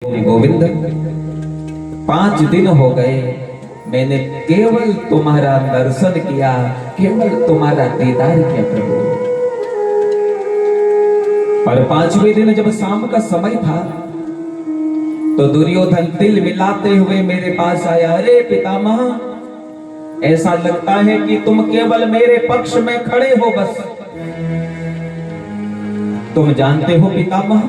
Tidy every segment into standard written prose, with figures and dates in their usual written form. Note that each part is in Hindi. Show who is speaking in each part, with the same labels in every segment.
Speaker 1: गोविंद, 5 दिन हो गए मैंने केवल तुम्हारा दर्शन किया, केवल तुम्हारा दीदार किया प्रभु। और 5वें दिन जब शाम का समय था तो दुर्योधन तिल मिलाते हुए मेरे पास आया। अरे पितामह, ऐसा लगता है कि तुम केवल मेरे पक्ष में खड़े हो, बस तुम जानते हो पितामह,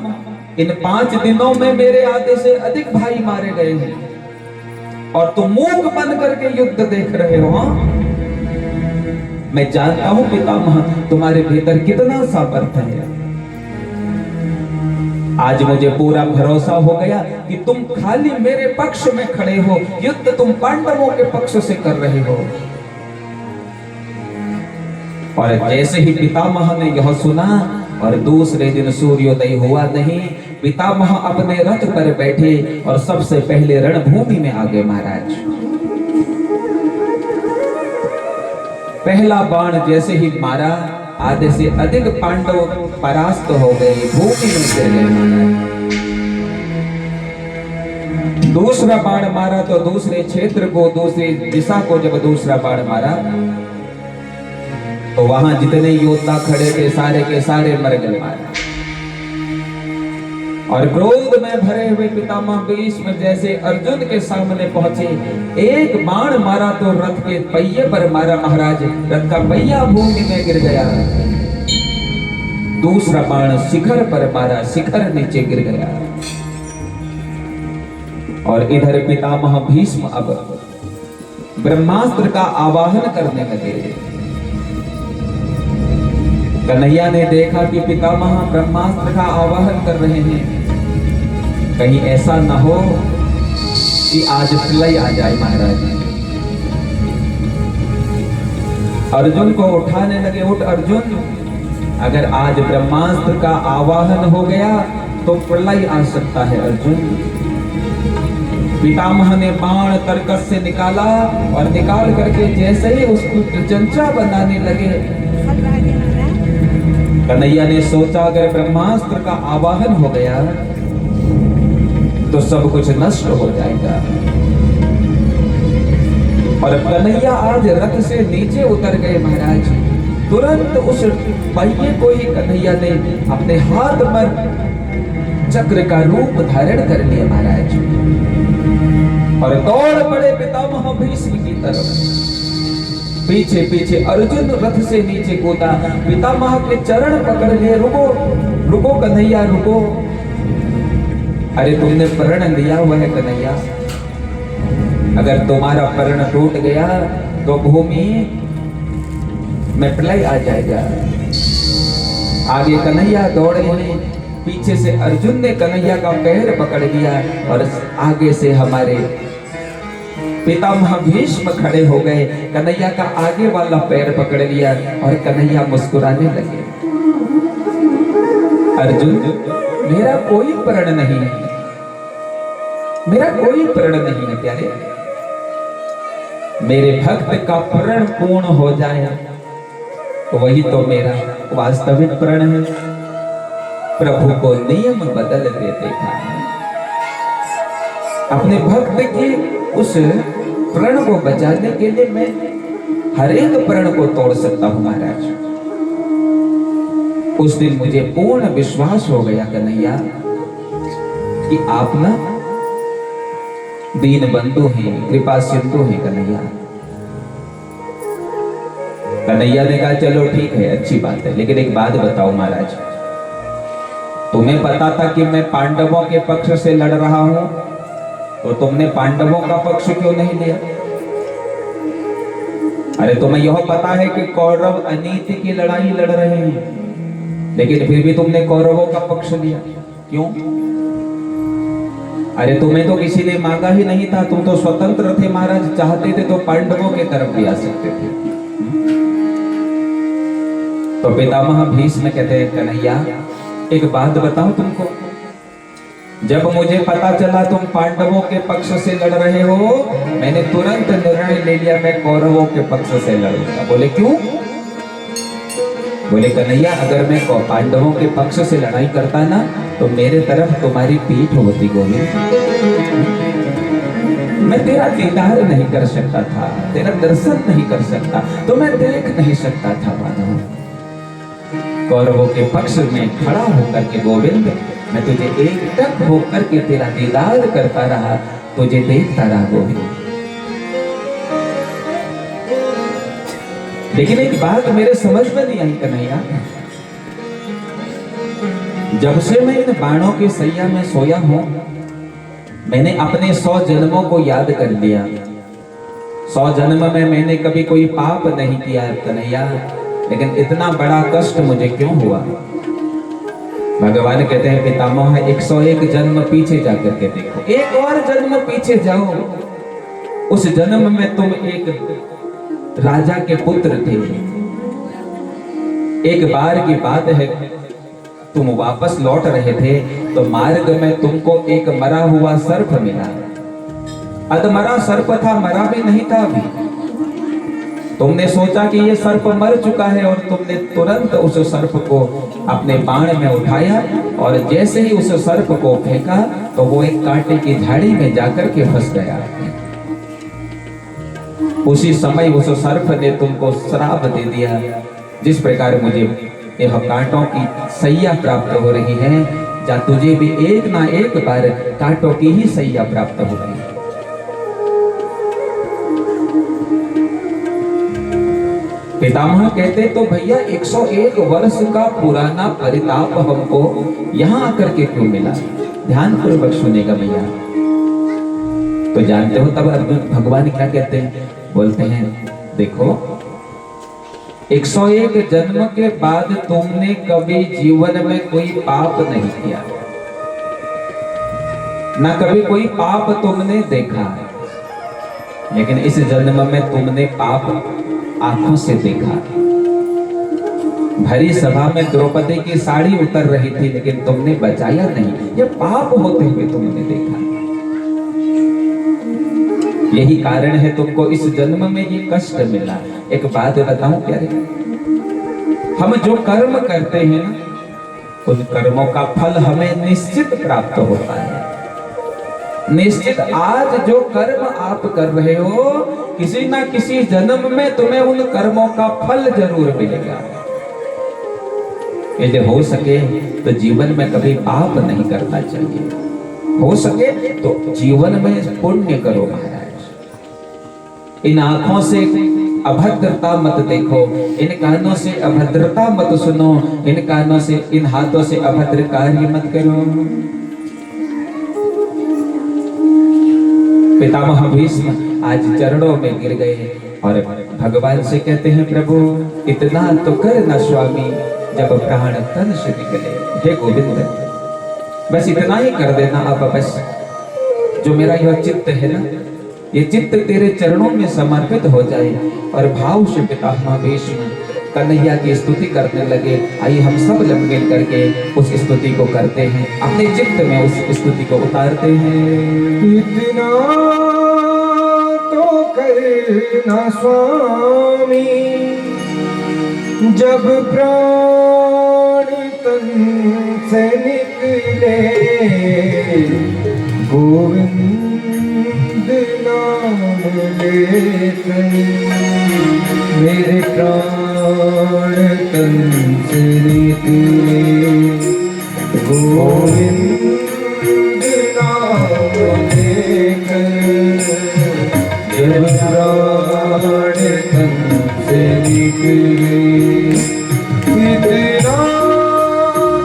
Speaker 1: इन 5 दिनों में मेरे आधे से अधिक भाई मारे गए हैं और तुम मूक बन करके युद्ध देख रहे हो। हाँ, मैं जानता हूं पितामह तुम्हारे भीतर कितना सामर्थ्य है। आज मुझे पूरा भरोसा हो गया कि तुम खाली मेरे पक्ष में खड़े हो, युद्ध तुम पांडवों के पक्ष से कर रहे हो। और जैसे ही पितामह ने यह सुना और दूसरे दिन सूर्योदय हुआ नहीं, पितामह अपने रथ पर बैठे और सबसे पहले रणभूमि में आ गए। महाराज, पहला बाण जैसे ही मारा, आधे से अधिक पांडव परास्त हो गए, भूमि में गिर गए। महाराज, दूसरा बाण मारा तो दूसरे क्षेत्र को, दूसरी दिशा को जब दूसरा बाण मारा तो वहां जितने योद्धा खड़े थे सारे के सारे मर गए। महाराज, और क्रोध में भरे हुए पितामह भीष्म जैसे अर्जुन के सामने पहुंचे, एक बाण मारा तो रथ के पहिए पर मारा। महाराज, रथ का पहिया भूमि में गिर गया। दूसरा बाण शिखर पर मारा, शिखर नीचे गिर गया। और इधर पितामह भीष्म अब ब्रह्मास्त्र का आवाहन करने लगे। कन्हैया ने देखा कि पितामह ब्रह्मास्त्र का आवाहन कर रहे हैं, कहीं ऐसा ना हो कि आज प्रलय आ जाए। महाराज, अर्जुन को उठाने लगे। उठ अर्जुन, अगर आज ब्रह्मास्त्र का आवाहन हो गया तो प्रलय आ सकता है। अर्जुन, पितामह ने बाण तरकस से निकाला और निकाल करके जैसे ही उसको प्रचंचा बनाने लगे, कन्हैया ने सोचा अगर ब्रह्मास्त्र का आवाहन हो गया तो सब कुछ नष्ट हो जाएगा। और कन्हैया आज रथ से नीचे उतर गए। महाराज, तुरंत उस पहिए को ही कन्हैया ने अपने हाथ पर चक्र का रूप धारण कर लिया। महाराज, और दौड़ पड़े पितामह भीष्म की तरफ। पीछे पीछे अर्जुन रथ से नीचे कूदा, पितामह के चरण पकड़ लिए। रुको रुको कन्हैया, रुको। अरे तुमने प्रण लिया हुआ है कन्हैया, अगर तुम्हारा प्रण टूट गया तो भूमि में प्रलय आ जाएगा। आगे कन्हैया दौड़े हैं, पीछे से अर्जुन ने कन्हैया का पैर पकड़ लिया और आगे से हमारे पितामह भीष्म खड़े हो गए, कन्हैया का आगे वाला पैर पकड़ लिया और कन्हैया मुस्कुराने लगे। अर्जुन, मेरा कोई प्रण नहीं है, मेरा कोई प्रण नहीं है प्यारे। मेरे भक्त का प्रण पूर्ण हो जाए वही तो मेरा वास्तविक प्रण है। प्रभु को नियम बदल देते हैं, अपने भक्त की उस प्रण को बचाने के लिए मैं हर एक प्रण को तोड़ सकता हूं। महाराज, उस दिन मुझे पूर्ण विश्वास हो गया कन्हैया कि आप ना दीन बंधु हैं, कृपा सिंधु हैं कन्हैया। कन्हैया ने कहा चलो ठीक है, अच्छी बात है, लेकिन एक बात बताओ महाराज, तुम्हें पता था कि मैं पांडवों के पक्ष से लड़ रहा हूं, तो तुमने पांडवों का पक्ष क्यों नहीं लिया? अरे तुम्हें यह पता है कि कौरव अनीति की लड़ाई लड़ रहे हैं, लेकिन फिर भी तुमने कौरवों का पक्ष लिया, क्यों? अरे तुम्हें तो किसी ने मांगा ही नहीं था, तुम तो स्वतंत्र थे महाराज, चाहते थे तो पांडवों के तरफ भी आ सकते थे। तो पितामह भीष्म कहते हैं कन्हैया, एक बात बताऊं तुमको, जब मुझे पता चला तुम पांडवों के पक्ष से लड़ रहे हो, मैंने तुरंत निर्णय ले लिया मैं कौरवों के पक्ष से लड़ूंगा। बोले क्यों? बोले कन्हैया अगर मैं पांडवों के पक्ष से लड़ाई करता ना तो मेरे तरफ तुम्हारी पीठ होती गोविंद, मैं तेरा दीदार नहीं कर सकता था, तेरा दर्शन नहीं कर सकता, तो मैं देख नहीं सकता था माधव। कौरवों के पक्ष में खड़ा होकर के गोविंद मैं तुझे एकटक होकर के तेरा दीदार करता रहा, तुझे देखता रहा गोविंद। लेकिन एक बात मेरे समझ में नहीं आई कन्हैया, जब से मैं इन बाणों की सैया में सोया हूं मैंने अपने 100 जन्मों को याद कर लिया। 100 जन्म में मैंने कभी कोई पाप नहीं किया कन्हैया, लेकिन इतना बड़ा कष्ट मुझे क्यों हुआ? भगवान कहते हैं पितामह 101 जन्म पीछे जाकर के देखो, एक और जन्म पीछे जाओ, उस जन्म में तुम एक राजा के पुत्र थे। एक बार की बात है तुम वापस लौट रहे थे तो मार्ग में तुमको एक मरा हुआ सर्प मिला। अधमरा सर्प था, मरा भी नहीं था अभी। तुमने सोचा कि ये सर्प मर चुका है और तुमने तुरंत उस सर्प को अपने बाण में उठाया और जैसे ही उस सर्प को फेंका तो वो एक कांटे की झाड़ी में जाकर के फंस गया। उसी समय उस सर्प ने तुमको श्राप दे दिया। जिस प्रकार मुझे यह कांटों की सैया प्राप्त हो रही है, जा तुझे भी एक ना एक बार कांटों की ही सैया प्राप्त होगी। पितामह कहते तो भैया 101 वर्ष का पुराना परिताप हमको यहाँ आकर के क्यों मिला? ध्यान पूर्वक सुनेगा भैया। तो जानते हो तब अर्जुन भगवान क्या कहते हैं? बोलते हैं देखो 101 जन्म के बाद तुमने कभी जीवन में कोई पाप नहीं किया, ना कभी कोई पाप तुमने देखा, लेकिन इस जन्म में तुमने पाप आंखों से देखा। भरी सभा में द्रौपदी की साड़ी उतर रही थी लेकिन तुमने बचाया नहीं, ये पाप होते हुए तुमने देखा। यही कारण है तुमको इस जन्म में ये कष्ट मिला। एक बात बताऊं प्यारे, हम जो कर्म करते हैं ना उन कर्मों का फल हमें निश्चित प्राप्त होता है। निश्चित आज जो कर्म आप कर रहे हो किसी ना किसी जन्म में तुम्हें उन कर्मों का फल जरूर मिलेगा। यदि हो सके तो जीवन में कभी पाप नहीं करना चाहिए, हो सके तो जीवन में पुण्य करो महाराज। इन आंखों से अभद्रता मत देखो, इन कानों से अभद्रता मत सुनो, इन कानों से इन हाथों से अभद्र कार्य मत करो। पितामह भीष्म आज चरणों में गिर गए और भगवान से कहते हैं प्रभु इतना तो कर ना स्वामी जब प्राण तन से निकले। हे गोविंद बस इतना ही कर देना अब, बस जो मेरा यह चित्त है ना ये चित्त तेरे चरणों में समर्पित हो जाए। और भाव से पितामह भीष्म कन्हैया की स्तुति करने लगे। आइए हम सब लोग मिल करके उस स्तुति को करते हैं, अपने चित्त में उस स्तुति को उतारते हैं।
Speaker 2: इतना तो करना स्वामी जब प्राण तन से निकले, गोविंद नाम लेकर मेरे प्राण तन से निकले, गोविंद नाम लेकर जब प्राण तन से निकले। इतना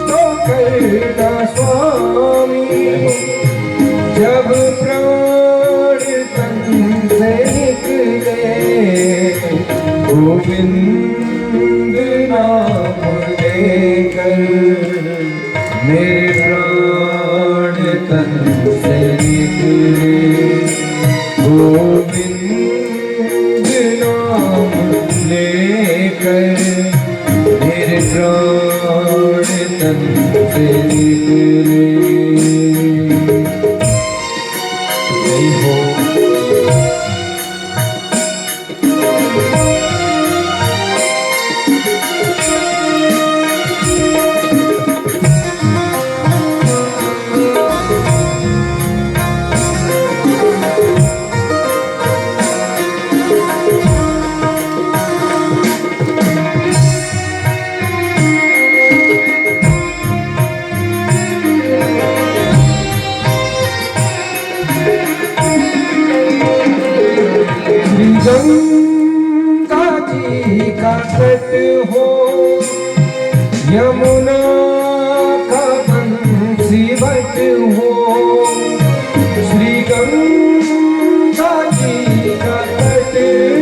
Speaker 2: तो करना स्वामी जब प्राण तन से निकले, गोविंद नाम लेकर मेरे प्राण तन से निकले, गोविंद नाम लेकर मेरे प्राण तन से निकले। जय हो गंगा जी का तट हो, यमुना का बंसी बट हो, श्री गंगा जी का तट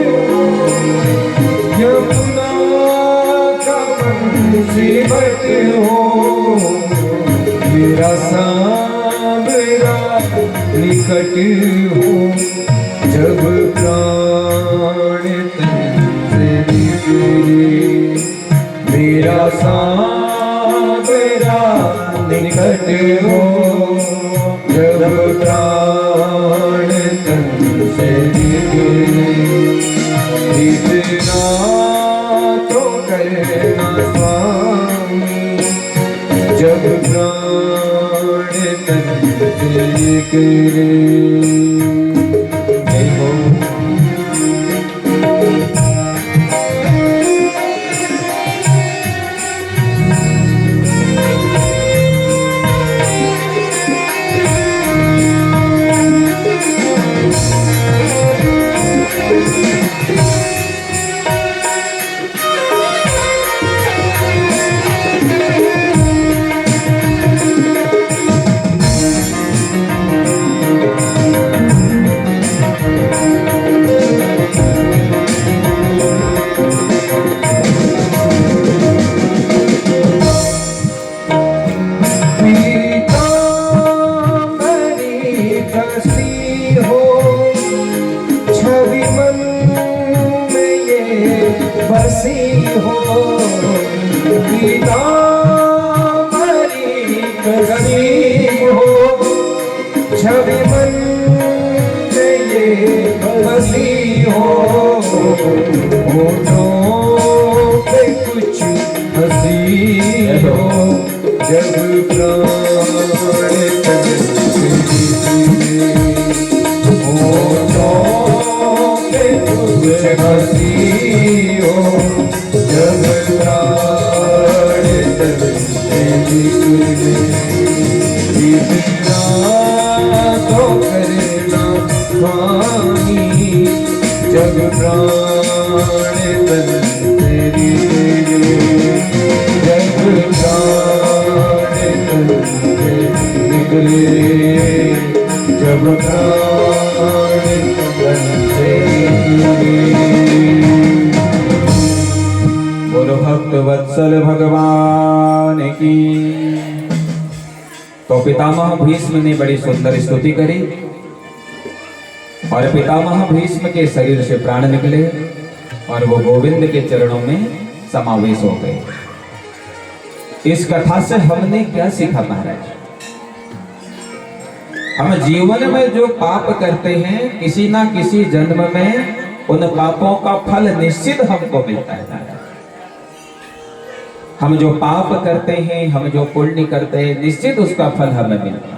Speaker 2: हो, यमुना का बंसी बट हो, मेरा सांवरा निकट हो, जब प्राण तन से निकले, मेरा सांवरा निकट हो, जब प्राण तन से निकले, इतना तो करना स्वामी, जब प्राण तन से निकले। जय हो। बसी हो, पीताम्बरी कसी हो, छवि मन में ये बसी हो, होठों पे कुछ हंसी हो, जब प्राण तन से निकले, होठों पे कुछ हंसी हो, जब प्राण तन से निकले, इतना तो करना स्वामी, जब प्राण तन से निकले, जब प्राण तन से निकले, जब प्राण तन से निकले।
Speaker 1: बोलो भक्त वत्सल भगवान की। तो पितामह भीष्म ने बड़ी सुंदर स्तुति करी और पितामह भीष्म के शरीर से प्राण निकले और वो गोविंद के चरणों में समावेश हो गए। इस कथा से हमने क्या सीखा महाराज? हम जीवन में जो पाप करते हैं, किसी ना किसी जन्म में उन पापों का फल निश्चित हमको मिलता है। हम जो पाप करते हैं, हम जो पुण्य करते हैं, निश्चित उसका फल हमें मिलता है।